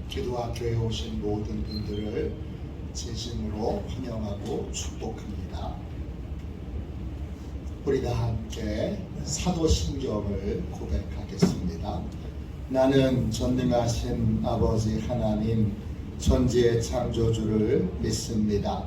기도학교에 오신 모든 분들을 진심으로 환영하고 축복합니다. 우리 다 함께 사도신경을 고백하겠습니다. 나는 전능하신 아버지 하나님 천지의 창조주를 믿습니다.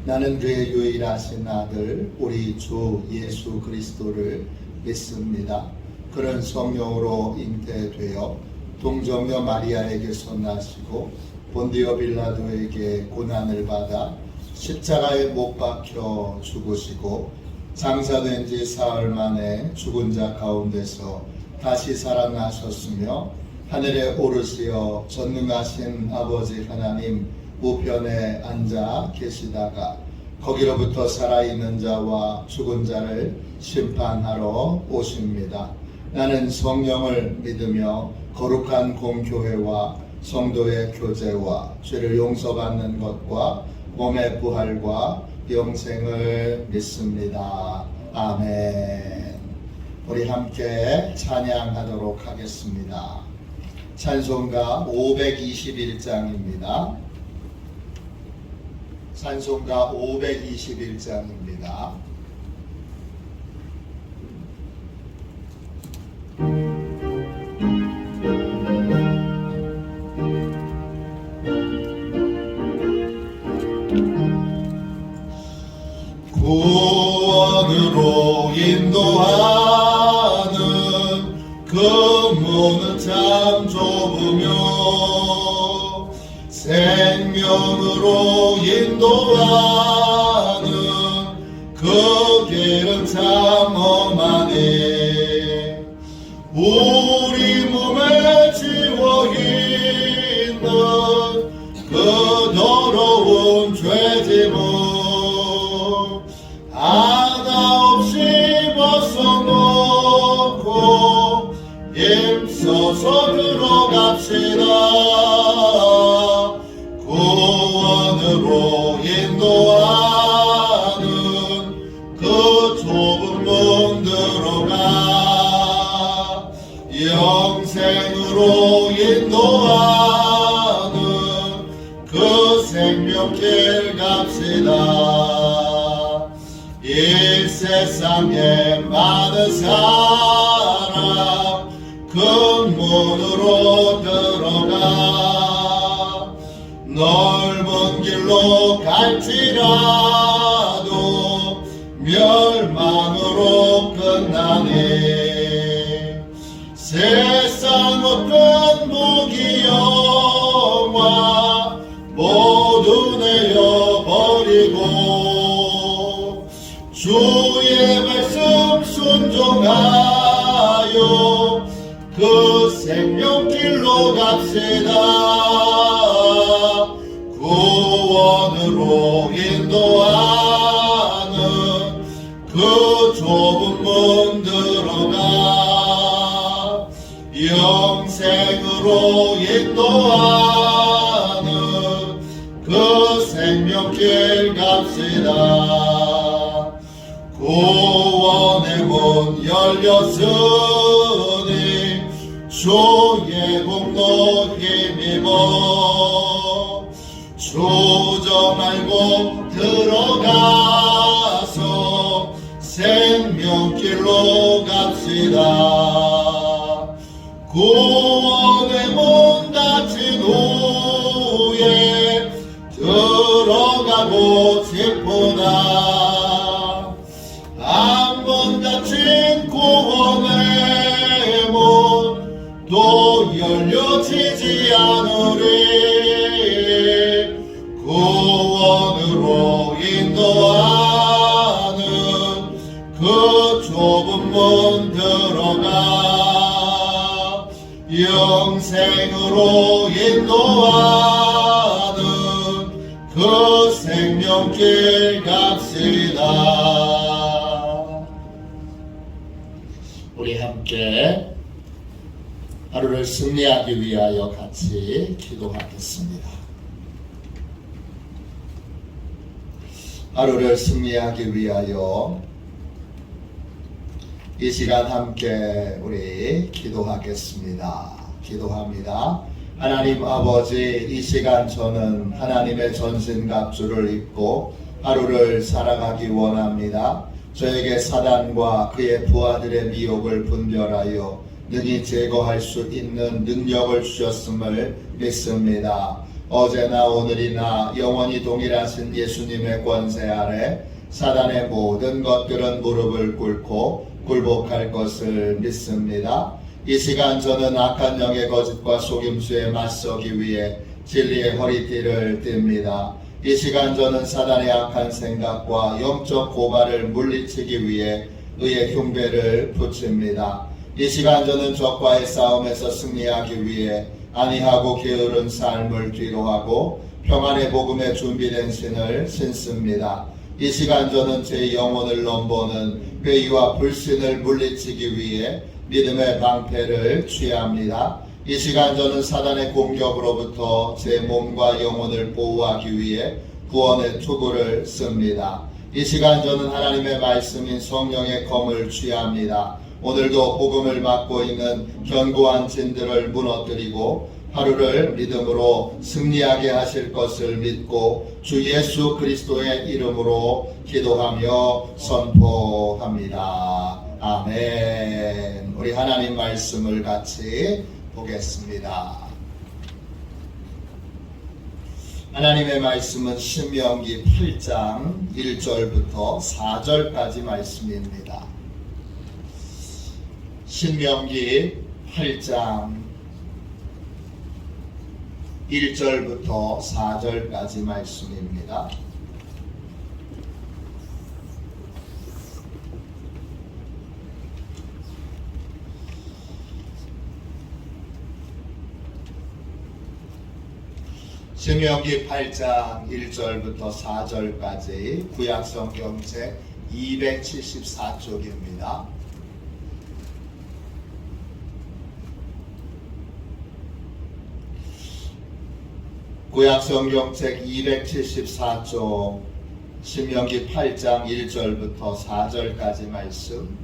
나는 그의 유일하신 아들 우리 주 예수 그리스도를 믿습니다. 그는 성령으로 잉태되어 동정녀 마리아에게서 나시고 본디오 빌라도에게 고난을 받아 십자가에 못 박혀 죽으시고 장사된 지 사흘 만에 죽은 자 가운데서 다시 살아나셨으며 하늘에 오르시어 전능하신 아버지 하나님 우편에 앉아 계시다가 거기로부터 살아있는 자와 죽은 자를 심판하러 오십니다. 나는 성령을 믿으며 거룩한 공교회와 성도의 교제와 죄를 용서받는 것과 몸의 부활과 영생을 믿습니다. 아멘. 우리 함께 찬양하도록 하겠습니다. 찬송가 521장입니다. 찬송가 521장입니다. 구원으로 인도하는 그 문은 참 좁으며 생명으로 인도하는 그 길은 참 험하네. 우리 몸에 지워 있는 그 더러운 죄짐을 하나 없이 벗어놓고 힘써서 들어갑시다. 구원으로 인도하는 그 좁은 문 들어가 영생으로 인도하는 그 생명길 갑시다. 이 세상에 많은 사람 큰 문으로 들어가 넓은 길로 갈지라도 멸망으로 끝나네. 세상 어떤 무기여와 모두 내어버리고 주의 말씀 순종하여 그 생명길로 갑시다. 구원으로 인도하는 그 좁은 문 들어가 영생으로 인도하는 그 생명길 갑시다. 구원의 문 열렸으니 주의 공로 힘입어 주저 말고 들어가서 생명길로 갑시다. 구원의 문 닫힌 후에 들어가고 싶구나. 한 번 닫힌 구원의 문 또 열려지지 않으리. 구원으로 인도하는 그 좁은 문 들어가 영생으로 인도하는 그 생명길 갑시다. 우리 함께 하루를 승리하기 위하여 같이 기도하겠습니다. 하루를 승리하기 위하여 이 시간 함께 우리 기도하겠습니다. 기도합니다. 하나님 아버지, 이 시간 저는 하나님의 전신갑주를 입고 하루를 살아가기 원합니다. 저에게 사단과 그의 부하들의 미혹을 분별하여 능히 제거할 수 있는 능력을 주셨음을 믿습니다. 어제나 오늘이나 영원히 동일하신 예수님의 권세 아래 사단의 모든 것들은 무릎을 꿇고 굴복할 것을 믿습니다. 이 시간 저는 악한 영의 거짓과 속임수에 맞서기 위해 진리의 허리띠를 띱니다. 이 시간 저는 사단의 악한 생각과 영적 고발을 물리치기 위해 의의 흉배를 붙입니다. 이 시간 저는 적과의 싸움에서 승리하기 위해 안이하고 게으른 삶을 뒤로하고 평안의 복음에 준비된 신을 신습니다. 이 시간 저는 제 영혼을 넘보는 회의와 불신을 물리치기 위해 믿음의 방패를 취합니다. 이 시간 저는 사단의 공격으로부터 제 몸과 영혼을 보호하기 위해 구원의 투구를 씁니다. 이 시간 저는 하나님의 말씀인 성령의 검을 취합니다. 오늘도 복음을 맡고 있는 견고한 진들을 무너뜨리고 하루를 믿음으로 승리하게 하실 것을 믿고 주 예수 그리스도의 이름으로 기도하며 선포합니다. 아멘. 우리 하나님 말씀을 같이 보겠습니다. 하나님의 말씀은 신명기 8장 1절부터 4절까지 말씀입니다. 신명기 8장 1절부터 4절까지 말씀입니다. 신명기 8장 1절부터 4절까지 구약성경책 274쪽입니다. 구약성경책 274쪽 신명기 8장 1절부터 4절까지 말씀,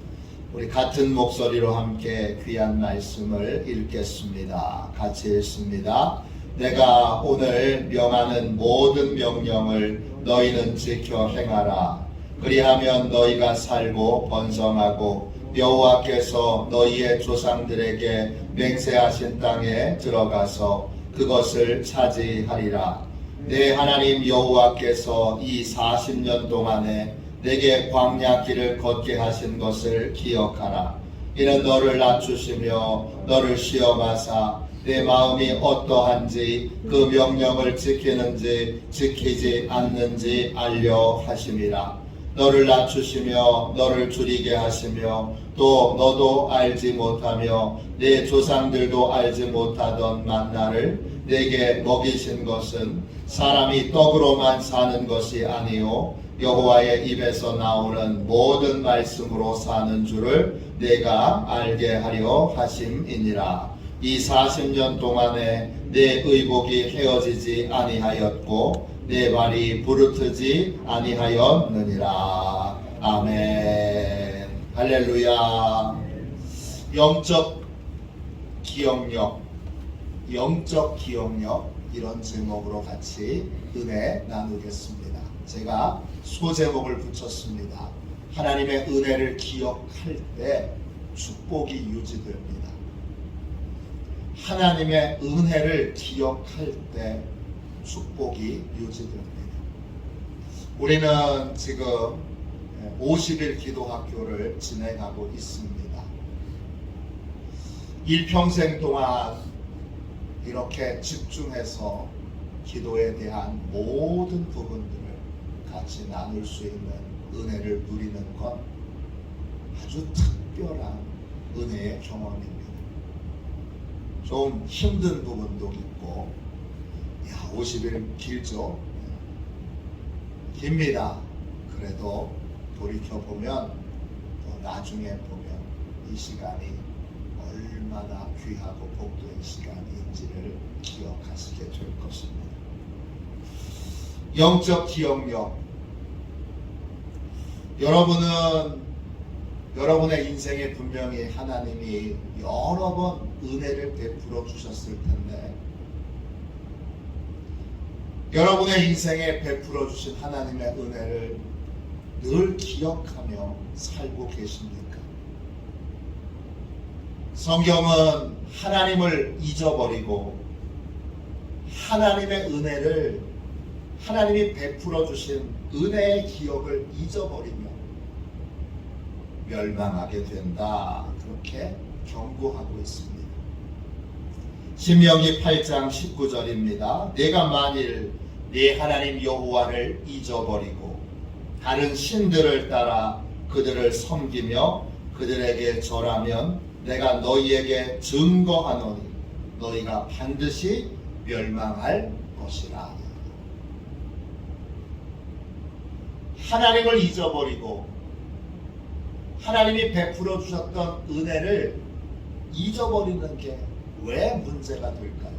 우리 같은 목소리로 함께 귀한 말씀을 읽겠습니다. 같이 읽습니다. 내가 오늘 명하는 모든 명령을 너희는 지켜 행하라. 그리하면 너희가 살고 번성하고 여호와께서 너희의 조상들에게 맹세하신 땅에 들어가서 그것을 차지하리라. 내 하나님 여호와께서 이 40년 동안에 내게 광야 길을 걷게 하신 것을 기억하라. 이는 너를 낮추시며 너를 시험하사 내 마음이 어떠한지 그 명령을 지키는지 지키지 않는지 알려 하심이라. 너를 낮추시며 너를 줄이게 하시며 또 너도 알지 못하며 내 조상들도 알지 못하던 만나를 내게 먹이신 것은 사람이 떡으로만 사는 것이 아니요 여호와의 입에서 나오는 모든 말씀으로 사는 줄을 내가 알게 하려 하심이니라. 이 40년 동안에 내 의복이 헤어지지 아니하였고 내 발이 부르트지 아니하였느니라. 아멘. 할렐루야. 영적 기억력, 이런 제목으로 같이 은혜 나누겠습니다. 제가 소제목을 붙였습니다. 하나님의 은혜를 기억할 때 축복이 유지됩니다. 하나님의 은혜를 기억할 때 축복이 유지됩니다. 우리는 지금 50일 기도학교를 진행하고 있습니다. 일평생 동안 이렇게 집중해서 기도에 대한 모든 부분들을 같이 나눌 수 있는 은혜를 누리는 건 아주 특별한 은혜의 경험입니다. 좀 힘든 부분도 있고, 50일 길죠? 깁니다. 그래도 돌이켜보면, 또 나중에 보면 이 시간이 얼마나 귀하고 복된 시간인지를 기억하시게 될 것입니다. 영적 기억력. 여러분의 인생에 분명히 하나님이 여러 번 은혜를 베풀어 주셨을 텐데 여러분의 인생에 베풀어 주신 하나님의 은혜를 늘 기억하며 살고 계십니까? 성경은 하나님을 잊어버리고 하나님의 은혜를, 하나님이 베풀어 주신 은혜의 기억을 잊어버리며 멸망하게 된다, 그렇게 경고하고 있습니다. 신명기 8장 19절입니다. 내가 만일 네 하나님 여호와를 잊어버리고 다른 신들을 따라 그들을 섬기며 그들에게 절하면 내가 너희에게 증거하노니 너희가 반드시 멸망할 것이라. 하나님을 잊어버리고 하나님이 베풀어 주셨던 은혜를 잊어버리는 게 왜 문제가 될까요?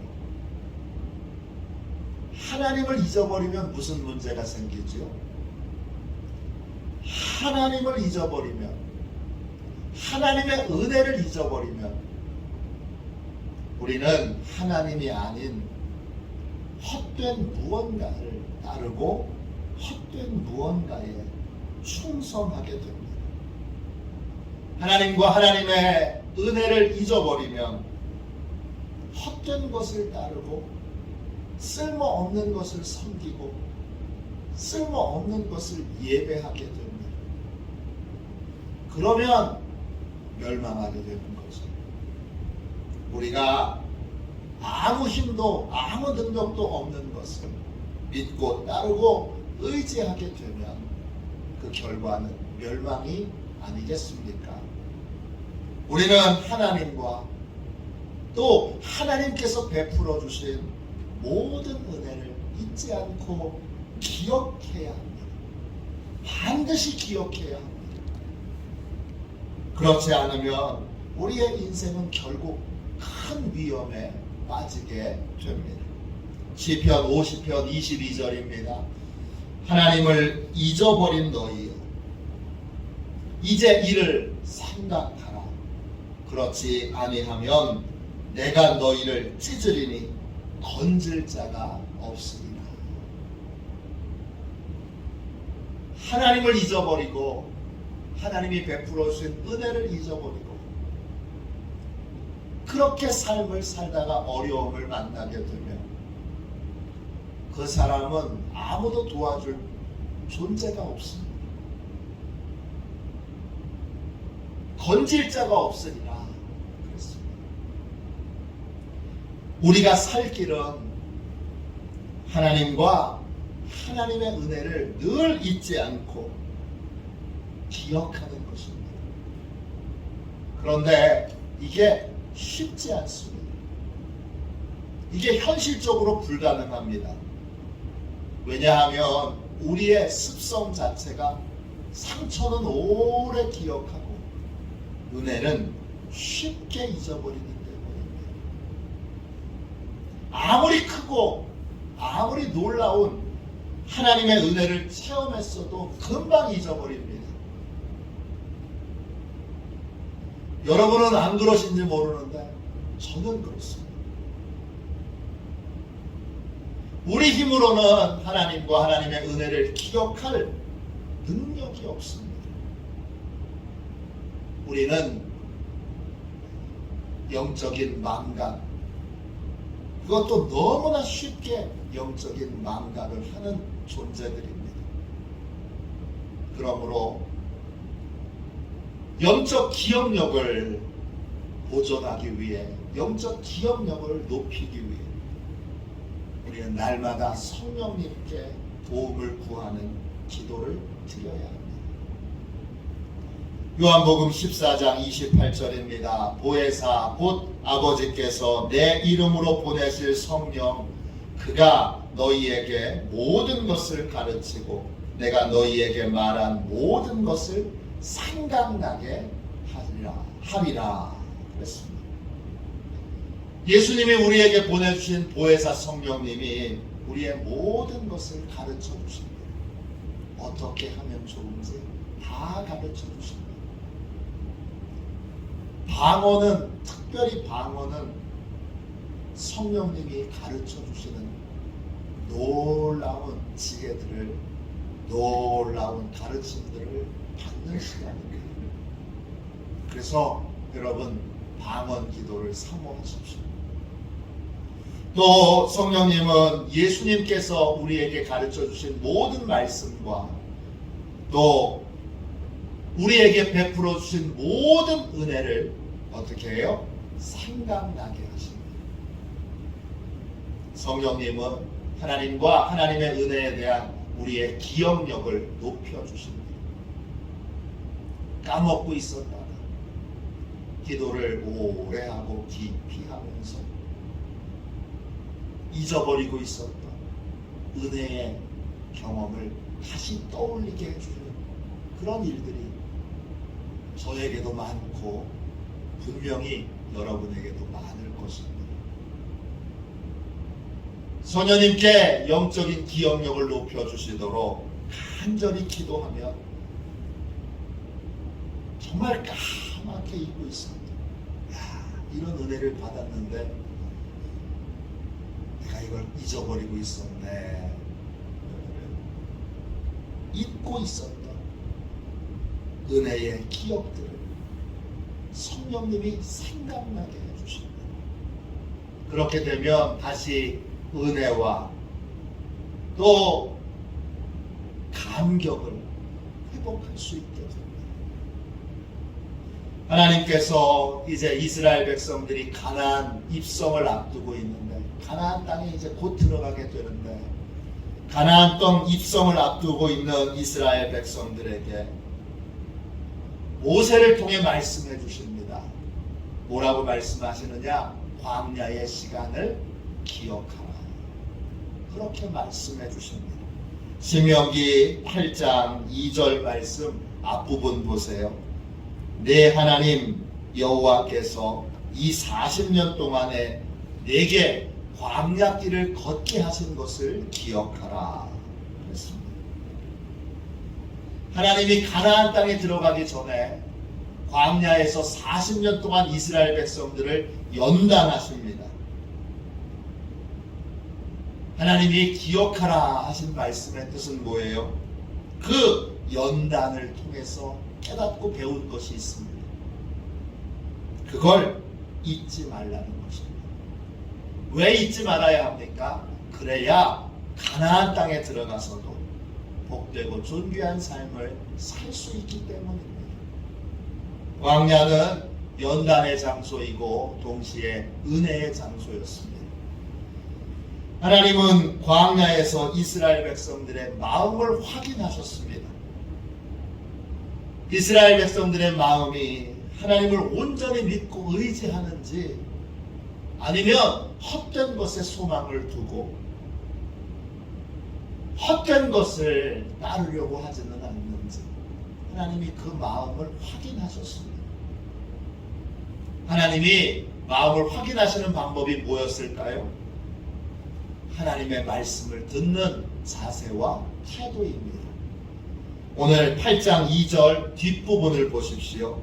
하나님을 잊어버리면 무슨 문제가 생기죠? 하나님을 잊어버리면, 하나님의 은혜를 잊어버리면 우리는 하나님이 아닌 헛된 무언가를 따르고 헛된 무언가에 충성하게 됩니다. 하나님과 하나님의 은혜를 잊어버리면 헛된 것을 따르고 쓸모없는 것을 섬기고 쓸모없는 것을 예배하게 됩니다. 그러면 멸망하게 되는 거죠. 우리가 아무 힘도 아무 능력도 없는 것을 믿고 따르고 의지하게 되면 그 결과는 멸망이 아니겠습니까? 우리는 하나님과 또 하나님께서 베풀어 주신 모든 은혜를 잊지 않고 기억해야 합니다. 반드시 기억해야 합니다. 그렇지 않으면 우리의 인생은 결국 큰 위험에 빠지게 됩니다. 시편 50편 22절입니다. 하나님을 잊어버린 너희여, 이제 이를 생각하라. 그렇지 아니하면 내가 너희를 찢으리니 건질 자가 없으리라. 하나님을 잊어버리고 하나님이 베풀어 주신 은혜를 잊어버리고 그렇게 삶을 살다가 어려움을 만나게 되면 그 사람은 아무도 도와줄 존재가 없습니다. 건질 자가 없으리라 그랬습니다. 우리가 살 길은 하나님과 하나님의 은혜를 늘 잊지 않고 기억하는 것입니다. 그런데 이게 쉽지 않습니다. 이게 현실적으로 불가능합니다. 왜냐하면 우리의 습성 자체가 상처는 오래 기억하고 은혜는 쉽게 잊어버리기 때문입니다. 아무리 크고 아무리 놀라운 하나님의 은혜를 체험했어도 금방 잊어버립니다. 여러분은 안 그러신지 모르는데 저는 그렇습니다. 우리 힘으로는 하나님과 하나님의 은혜를 기억할 능력이 없습니다. 우리는 영적인 망각, 그것도 너무나 쉽게 영적인 망각을 하는 존재들입니다. 그러므로 영적 기억력을 보존하기 위해, 영적 기억력을 높이기 위해 우리는 날마다 성령님께 도움을 구하는 기도를 드려야 합니다. 요한복음 14장 28절입니다. 보혜사 곧 아버지께서 내 이름으로 보내실 성령, 그가 너희에게 모든 것을 가르치고 내가 너희에게 말한 모든 것을 생각나게 하리라 그랬습니다. 예수님이 우리에게 보내주신 보혜사 성령님이 우리의 모든 것을 가르쳐 주십니다. 어떻게 하면 좋은지 다 가르쳐 주십니다. 방언은, 특별히 방언은 성령님이 가르쳐 주시는 놀라운 지혜들을, 놀라운 가르침들을 받는 시간입니다. 그래서 여러분 방언 기도를 사모하십시오. 또 성령님은 예수님께서 우리에게 가르쳐 주신 모든 말씀과 또 우리에게 베풀어 주신 모든 은혜를 어떻게 해요? 생각나게 하십니다. 성령님은 하나님과 하나님의 은혜에 대한 우리의 기억력을 높여주십니다. 까먹고 있었다가 기도를 오래 하고 깊이 하면서 잊어버리고 있었던 은혜의 경험을 다시 떠올리게 해주는 그런 일들이 저에게도 많고 분명히 여러분에게도 많을 것입니다. 소녀님께 영적인 기억력을 높여주시도록 간절히 기도하며 정말 까맣게 잊고 있었다. 이런 은혜를 받았는데 내가 이걸 잊어버리고 있었네. 잊고 있었던 은혜의 기억들을 성령님이 생각나게 해주십니다. 그렇게 되면 다시 은혜와 또 감격을 회복할 수 있게 됩니다. 하나님께서 이제 이스라엘 백성들이 가나안 입성을 앞두고 있는데, 가나안 땅에 이제 곧 들어가게 되는데, 가나안 땅 입성을 앞두고 있는 이스라엘 백성들에게 모세를 통해 말씀해 주십니다. 뭐라고 말씀하시느냐? 광야의 시간을 기억하라. 그렇게 말씀해 주십니다. 신명기 8장 2절 말씀 앞부분 보세요. 내 하나님 여호와께서 이 40년 동안에 내게 광야길을 걷게 하신 것을 기억하라 그랬습니다. 하나님이 가나안 땅에 들어가기 전에 광야에서 40년 동안 이스라엘 백성들을 연단하십니다. 하나님이 기억하라 하신 말씀의 뜻은 뭐예요? 그 연단을 통해서 깨닫고 배운 것이 있습니다. 그걸 잊지 말라는 것입니다. 왜 잊지 말아야 합니까? 그래야 가나안 땅에 들어가서도 복되고 존귀한 삶을 살 수 있기 때문입니다. 광야는 연단의 장소이고 동시에 은혜의 장소였습니다. 하나님은 광야에서 이스라엘 백성들의 마음을 확인하셨습니다. 이스라엘 백성들의 마음이 하나님을 온전히 믿고 의지하는지 아니면 헛된 것에 소망을 두고 헛된 것을 따르려고 하지는 않는지 하나님이 그 마음을 확인하셨습니다. 하나님이 마음을 확인하시는 방법이 뭐였을까요? 하나님의 말씀을 듣는 자세와 태도입니다. 오늘 8장 2절 뒷부분을 보십시오.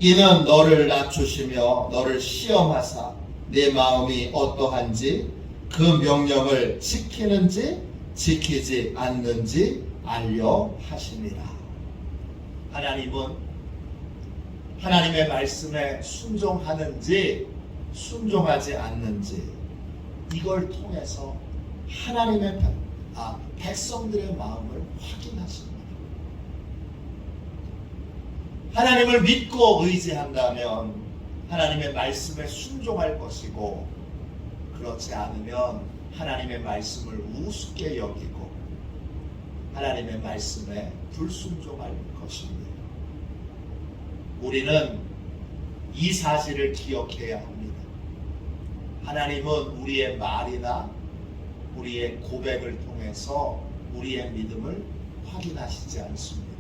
이는 너를 낮추시며 너를 시험하사 내 마음이 어떠한지 그 명령을 지키는지 지키지 않는지 알려 하시니라. 하나님은 하나님의 말씀에 순종하는지 순종하지 않는지 이걸 통해서 하나님의 백성들의 마음을 확인하십니다. 하나님을 믿고 의지한다면 하나님의 말씀에 순종할 것이고, 그렇지 않으면 하나님의 말씀을 우습게 여기고 하나님의 말씀에 불순종할 것입니다. 우리는 이 사실을 기억해야 합니다. 하나님은 우리의 말이나 우리의 고백을 통해서 우리의 믿음을 확인하시지 않습니다.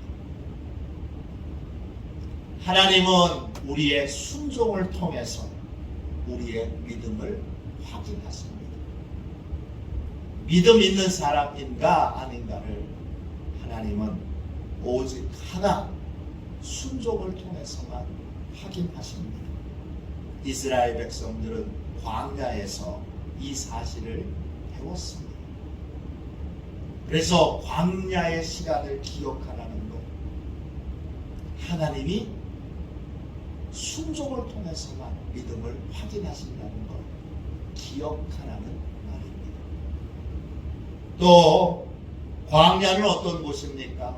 하나님은 우리의 순종을 통해서 우리의 믿음을 확인하십니다. 믿음 있는 사람인가 아닌가를 하나님은 오직 하나 순종을 통해서만 확인하십니다. 이스라엘 백성들은 광야에서 이 사실을 배웠습니다. 그래서 광야의 시간을 기억하라는 것, 하나님이 순종을 통해서만 믿음을 확인하신다는 걸 기억하라는 말입니다. 또 광야는 어떤 곳입니까?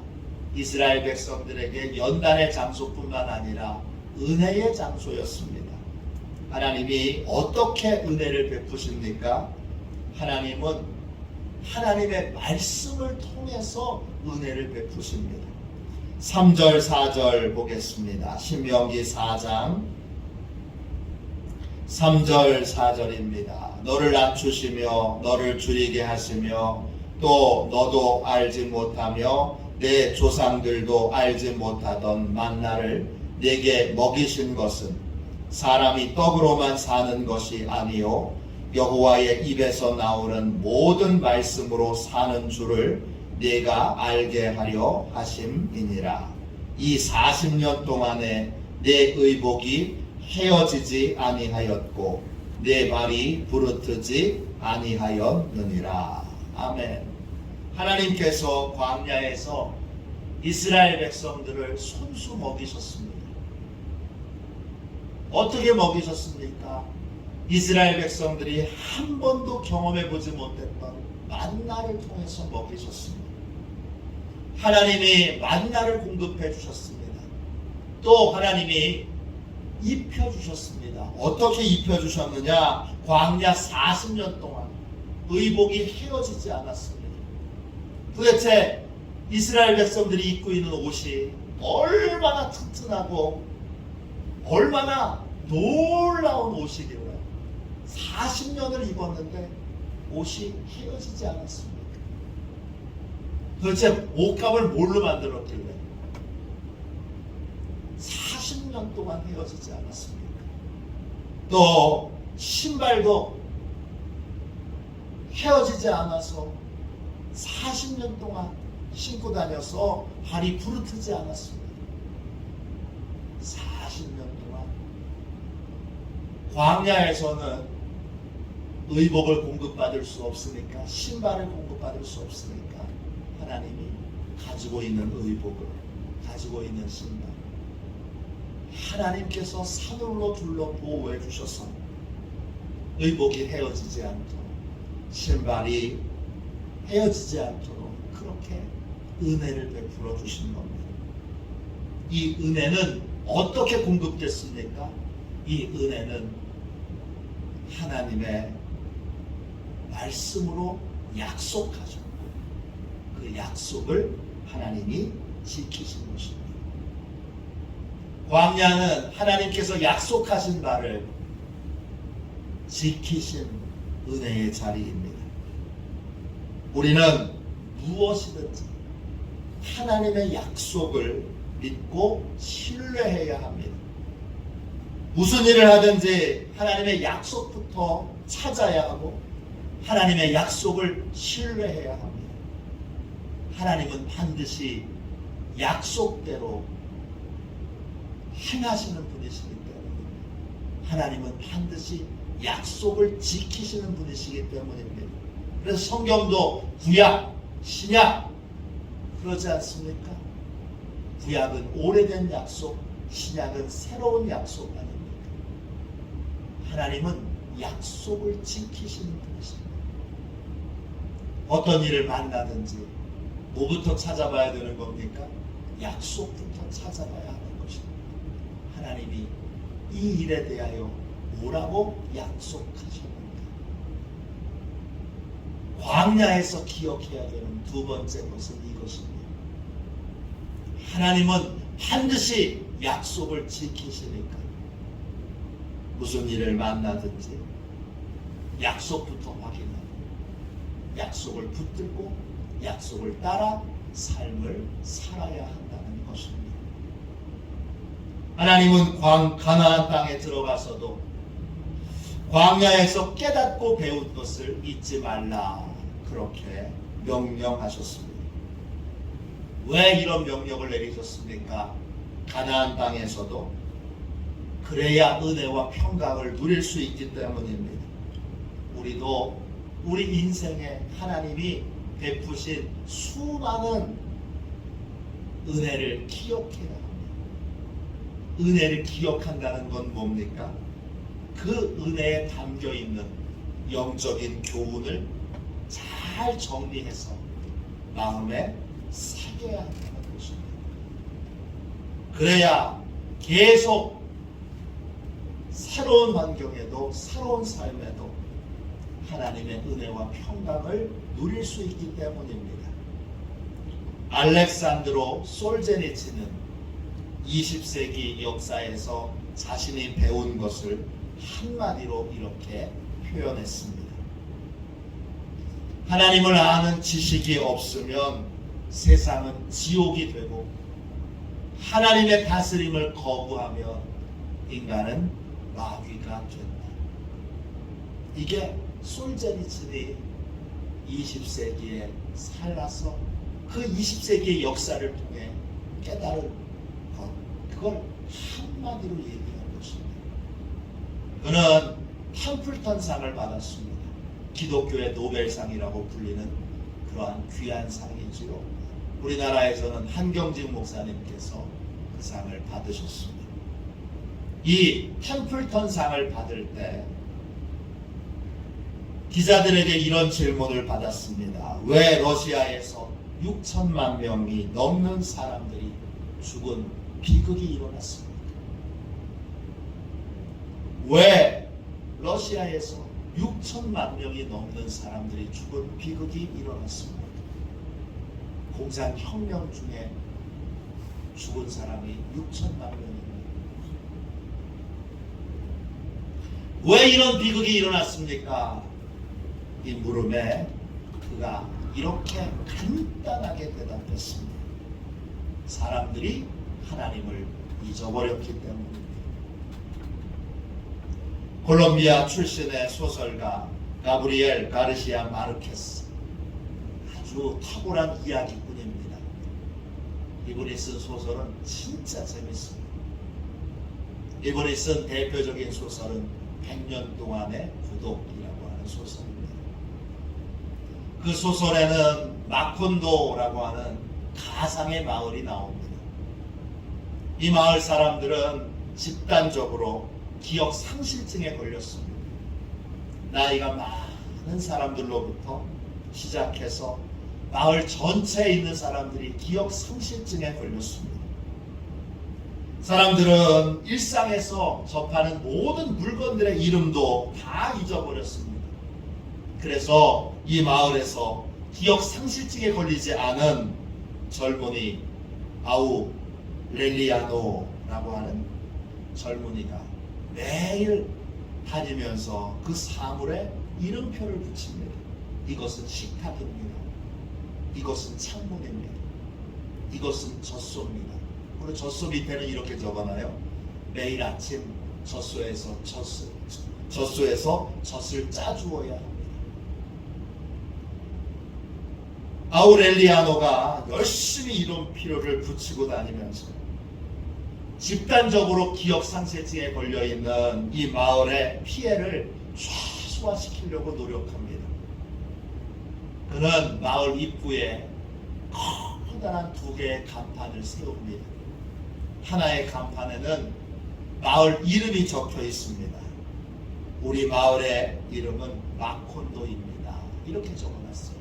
이스라엘 백성들에게 연단의 장소뿐만 아니라 은혜의 장소였습니다. 하나님이 어떻게 은혜를 베푸십니까? 하나님은 하나님의 말씀을 통해서 은혜를 베푸십니다. 3절 4절 보겠습니다. 신명기 4장 3절 4절입니다. 너를 낮추시며 너를 줄이게 하시며 또 너도 알지 못하며 내 조상들도 알지 못하던 만나를 내게 먹이신 것은 사람이 떡으로만 사는 것이 아니요 여호와의 입에서 나오는 모든 말씀으로 사는 줄을 내가 알게 하려 하심이니라. 이 40년 동안에 내 의복이 헤어지지 아니하였고 내 발이 부르트지 아니하였느니라. 아멘. 하나님께서 광야에서 이스라엘 백성들을 손수 먹이셨습니다. 어떻게 먹이셨습니까? 이스라엘 백성들이 한 번도 경험해 보지 못했던 만나를 통해서 먹이셨습니다. 하나님이 만나를 공급해 주셨습니다. 또 하나님이 입혀 주셨습니다. 어떻게 입혀 주셨느냐? 광야 40년 동안 의복이 헤어지지 않았습니다. 도대체 이스라엘 백성들이 입고 있는 옷이 얼마나 튼튼하고 얼마나 놀라운 옷이길래 40년을 입었는데 옷이 헤어지지 않았습니까? 도대체 옷값을 뭘로 만들었길래 40년 동안 헤어지지 않았습니까? 또 신발도 헤어지지 않아서 40년 동안 신고 다녀서 발이 부르트지 않았습니다. 40년 동안 광야에서는 의복을 공급받을 수 없으니까, 신발을 공급받을 수 없으니까 하나님이 가지고 있는 의복을, 가지고 있는 신발, 하나님께서 사늘로 둘러 보호해 주셔서 의복이 헤어지지 않도록, 신발이 헤어지지 않도록 그렇게 은혜를 베풀어 주신 겁니다. 이 은혜는 어떻게 공급됐습니까? 이 은혜는 하나님의 말씀으로 약속하셨고 그 약속을 하나님이 지키신 것입니다. 광야는 하나님께서 약속하신 바를 지키신 은혜의 자리입니다. 우리는 무엇이든지 하나님의 약속을 믿고 신뢰해야 합니다. 무슨 일을 하든지 하나님의 약속부터 찾아야 하고 하나님의 약속을 신뢰해야 합니다. 하나님은 반드시 약속대로 행하시는 분이시기 때문입니다. 하나님은 반드시 약속을 지키시는 분이시기 때문입니다. 그래서 성경도 구약, 신약 그러지 않습니까? 구약은 오래된 약속, 신약은 새로운 약속 아닙니까? 하나님은 약속을 지키시는 분이십니다. 어떤 일을 만나든지 뭐부터 찾아봐야 되는 겁니까? 약속부터 찾아봐야 하는 것입니다. 하나님이 이 일에 대하여 뭐라고 약속하셨는가? 광야에서 기억해야 되는 두 번째 것은 이것입니다. 하나님은 반드시 약속을 지키시니까 무슨 일을 만나든지 약속부터 확인하고 약속을 붙들고 약속을 따라 삶을 살아야 한다는 것입니다. 하나님은 가나안 땅에 들어가서도 광야에서 깨닫고 배운 것을 잊지 말라 그렇게 명령하셨습니다. 왜 이런 명령을 내리셨습니까? 가나안 땅에서도 그래야 은혜와 평강을 누릴 수 있기 때문입니다. 우리도 우리 인생에 하나님이 베푸신 수많은 은혜를 기억해야 합니다. 은혜를 기억한다는 건 뭡니까? 그 은혜에 담겨있는 영적인 교훈을 잘 정리해서 마음에 새겨야 한다는 것입니다. 그래야 계속 새로운 환경에도 새로운 삶에도 하나님의 은혜와 평강을 누릴 수 있기 때문입니다. 알렉산드로 솔제니치는 20세기 역사에서 자신이 배운 것을 한마디로 이렇게 표현했습니다. 하나님을 아는 지식이 없으면 세상은 지옥이 되고 하나님의 다스림을 거부하며 인간은 마귀가 된다. 이게 솔제니친이 20세기에 살아서 그 20세기의 역사를 통해 깨달은 것, 그걸 한마디로 얘기한 것입니다. 그는 템플턴상을 받았습니다. 기독교의 노벨상이라고 불리는 그러한 귀한 상이지요. 우리나라에서는 한경직 목사님께서 그 상을 받으셨습니다. 이 템플턴상을 받을 때 기자들에게 이런 질문을 받았습니다. 왜 러시아에서 6천만 명이 넘는 사람들이 죽은 비극이 일어났습니까? 왜 러시아에서 6천만 명이 넘는 사람들이 죽은 비극이 일어났습니까? 공산혁명 중에 죽은 사람이 6천만 명입니다. 왜 이런 비극이 일어났습니까? 이 물음에 그가 이렇게 간단하게 대답했습니다. 사람들이 하나님을 잊어버렸기 때문입니다. 콜롬비아 출신의 소설가 가브리엘 가르시아 마르케스, 아주 탁월한 이야기꾼입니다. 이분이 쓴 소설은 진짜 재밌습니다. 이분이 쓴 대표적인 소설은 100년 동안의 고독이라고 하는 소설입니다. 그 소설에는 마콘도라고 하는 가상의 마을이 나옵니다. 이 마을 사람들은 집단적으로 기억 상실증에 걸렸습니다. 나이가 많은 사람들로부터 시작해서 마을 전체에 있는 사람들이 기억 상실증에 걸렸습니다. 사람들은 일상에서 접하는 모든 물건들의 이름도 다 잊어버렸습니다. 그래서 이 마을에서 기억 상실증에 걸리지 않은 젊은이 아우렐리아노라고 하는 젊은이가 매일 다니면서 그 사물에 이름표를 붙입니다. 이것은 식탁입니다. 이것은 창문입니다. 이것은 젖소입니다. 그리고 젖소 밑에는 이렇게 적어놔요. 매일 아침 젖소에서 젖을 짜주어야 합니다. 아우렐리아노가 열심히 이름표를 붙이고 다니면서 집단적으로 기억 상실증에 걸려있는 이 마을의 피해를 최소화시키려고 노력합니다. 그는 마을 입구에 커다란 2개의 간판을 세웁니다. 하나의 간판에는 마을 이름이 적혀 있습니다. 우리 마을의 이름은 마콘도입니다. 이렇게 적어놨어요.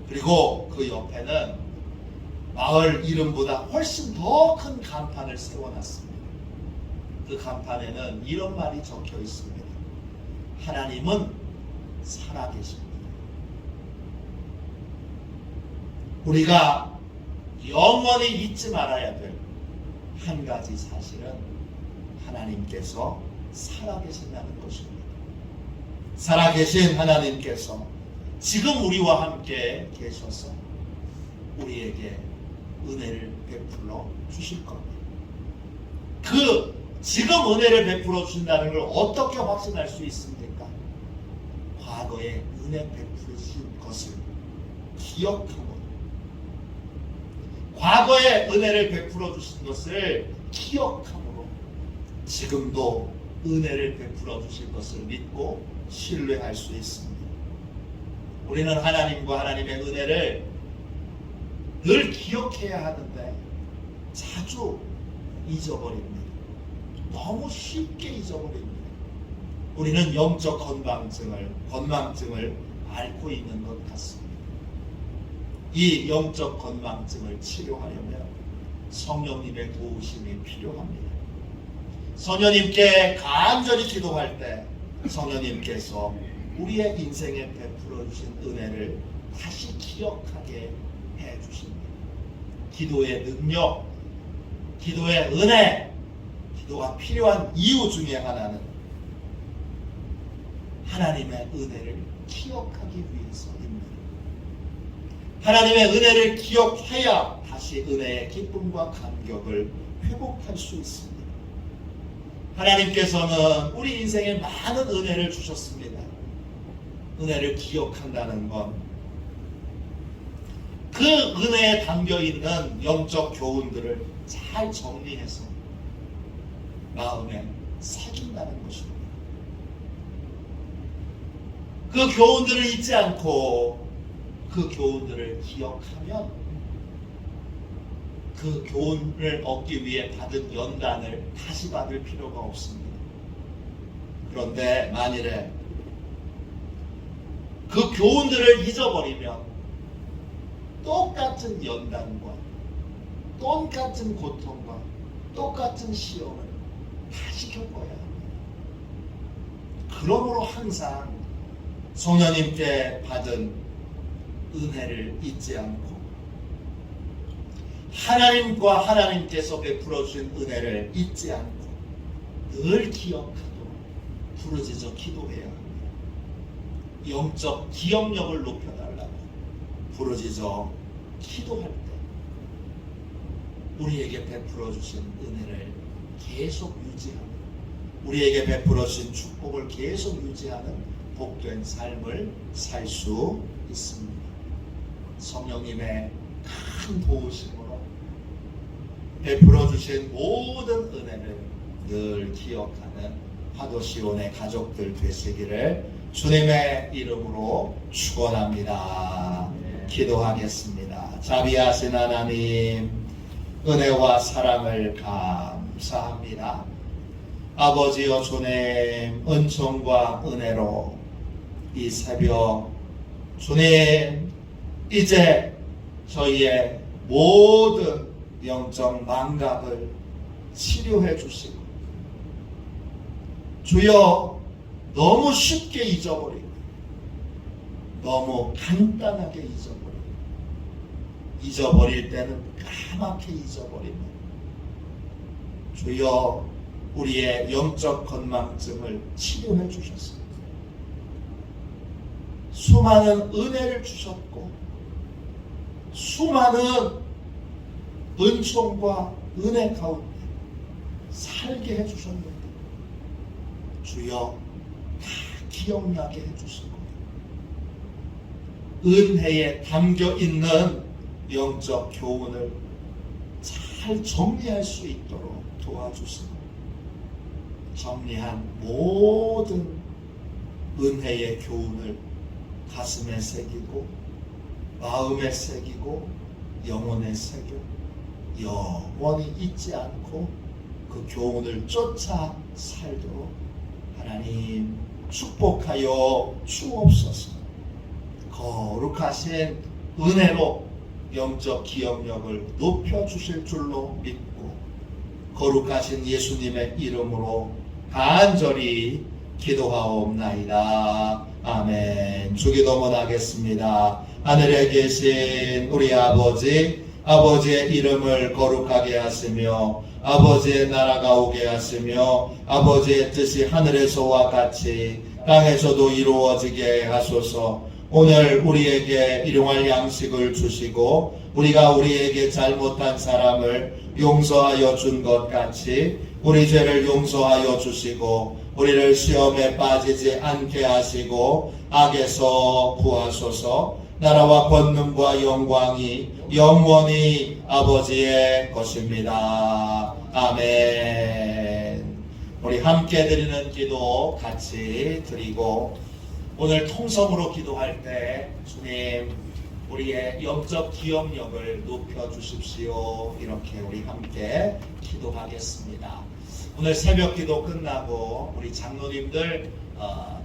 그리고 그 옆에는 마을 이름보다 훨씬 더 큰 간판을 세워놨습니다. 그 간판에는 이런 말이 적혀 있습니다. 하나님은 살아계십니다. 우리가 영원히 잊지 말아야 될 한 가지 사실은 하나님께서 살아계신다는 것입니다. 살아계신 하나님께서 지금 우리와 함께 계셔서 우리에게 은혜를 베풀어 주실 겁니다. 그 지금 은혜를 베풀어 주신다는 걸 어떻게 확신할 수 있습니까? 과거에 은혜 베푸신 것을 기억하고, 과거에 은혜를 베풀어 주신 것을 기억함으로 지금도 은혜를 베풀어 주실 것을 믿고 신뢰할 수 있습니다. 우리는 하나님과 하나님의 은혜를 늘 기억해야 하는데 자주 잊어버립니다. 너무 쉽게 잊어버립니다. 우리는 영적 건망증을 앓고 있는 것 같습니다. 이 영적 건망증을 치료하려면 성령님의 도우심이 필요합니다. 성령님께 간절히 기도할 때 성령님께서 우리의 인생에 베풀어 주신 은혜를 다시 기억하게 해 주십니다. 기도의 능력, 기도의 은혜, 기도가 필요한 이유 중에 하나는 하나님의 은혜를 기억하기 위해서입니다. 하나님의 은혜를 기억해야 다시 은혜의 기쁨과 감격을 회복할 수 있습니다. 하나님께서는 우리 인생에 많은 은혜를 주셨습니다. 은혜를 기억한다는 건 그 은혜에 담겨있는 영적 교훈들을 잘 정리해서 마음에 새긴다는 것입니다. 그 교훈들을 잊지 않고 그 교훈들을 기억하면 그 교훈을 얻기 위해 받은 연단을 다시 받을 필요가 없습니다. 그런데 만일에 그 교훈들을 잊어버리면 똑같은 연단과 똑같은 고통과 똑같은 시험을 다시 겪어야 합니다. 그러므로 항상 성령님께 받은 은혜를 잊지 않고 하나님과 하나님께서 베풀어 주신 은혜를 잊지 않고 늘 기억하도록 부르짖어 기도해야 합니다. 영적 기억력을 높여달라고 부르짖어 기도할 때 우리에게 베풀어 주신 은혜를 계속 유지하는, 우리에게 베풀어 주신 축복을 계속 유지하는 복된 삶을 살 수 있습니다. 성령님의 큰 도우심으로 베풀어 주신 모든 은혜를 늘 기억하는 화도시온의 가족들 되시기를 주님의 이름으로 축원합니다. 기도하겠습니다. 자비하신 하나님, 은혜와 사랑을 감사합니다. 아버지여 주님, 은총과 은혜로 이 새벽 주님 이제 저희의 모든 영적 망각을 치료해 주시고 주여 너무 쉽게 잊어버리고 너무 간단하게 잊어버릴 때는 까맣게 잊어버리고 주여 우리의 영적 건망증을 치료해 주셨습니다. 수많은 은혜를 주셨고 수많은 은총과 은혜 가운데 살게 해주셨는데 주여 다 기억나게 해주시고 은혜에 담겨있는 영적 교훈을 잘 정리할 수 있도록 도와주시고 정리한 모든 은혜의 교훈을 가슴에 새기고 마음에 새기고 영혼에 새겨 영원히 잊지 않고 그 교훈을 쫓아 살도록 하나님 축복하여 주옵소서. 거룩하신 은혜로 영적 기억력을 높여주실 줄로 믿고 거룩하신 예수님의 이름으로 간절히 기도하옵나이다. 아멘. 주기도문 하겠습니다. 하늘에 계신 우리 아버지, 아버지의 이름을 거룩하게 하시며 아버지의 나라가 오게 하시며 아버지의 뜻이 하늘에서와 같이 땅에서도 이루어지게 하소서. 오늘 우리에게 일용할 양식을 주시고 우리가 우리에게 잘못한 사람을 용서하여 준 것 같이 우리 죄를 용서하여 주시고 우리를 시험에 빠지지 않게 하시고 악에서 구하소서. 나라와 권능과 영광이 영원히 아버지의 것입니다. 아멘. 우리 함께 드리는 기도 같이 드리고 오늘 통성으로 기도할 때 주님 우리의 영적 기억력을 높여주십시오. 이렇게 우리 함께 기도하겠습니다. 오늘 새벽 기도 끝나고 우리 장로님들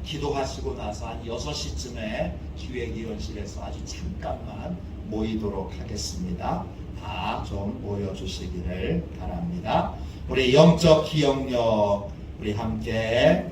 기도하시고 나서 한 6시쯤에 기획위원실에서 아주 잠깐만 모이도록 하겠습니다. 다 좀 모여주시기를 바랍니다. 우리 영적 기억력 우리 함께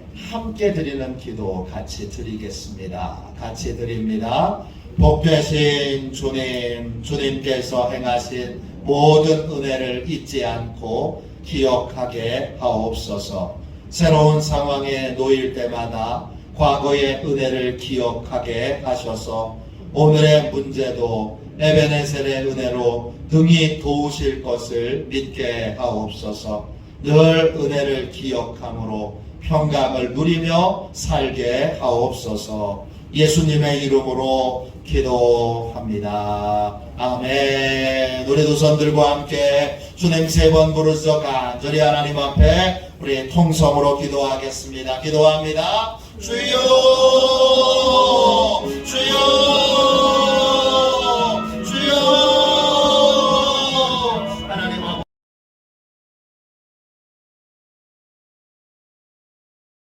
드리는 기도 같이 드리겠습니다. 같이 드립니다. 복되신 주님, 주님께서 행하신 모든 은혜를 잊지 않고 기억하게 하옵소서. 새로운 상황에 놓일 때마다 과거의 은혜를 기억하게 하셔서 오늘의 문제도 에베네셀의 은혜로 등이 도우실 것을 믿게 하옵소서. 늘 은혜를 기억함으로 평강을 누리며 살게 하옵소서. 예수님의 이름으로 기도합니다. 아멘. 우리 두 손들과 함께 주님 3번 부르짖어 간절히 하나님 앞에 우리 통성으로 기도하겠습니다. 기도합니다. 주여, 주여.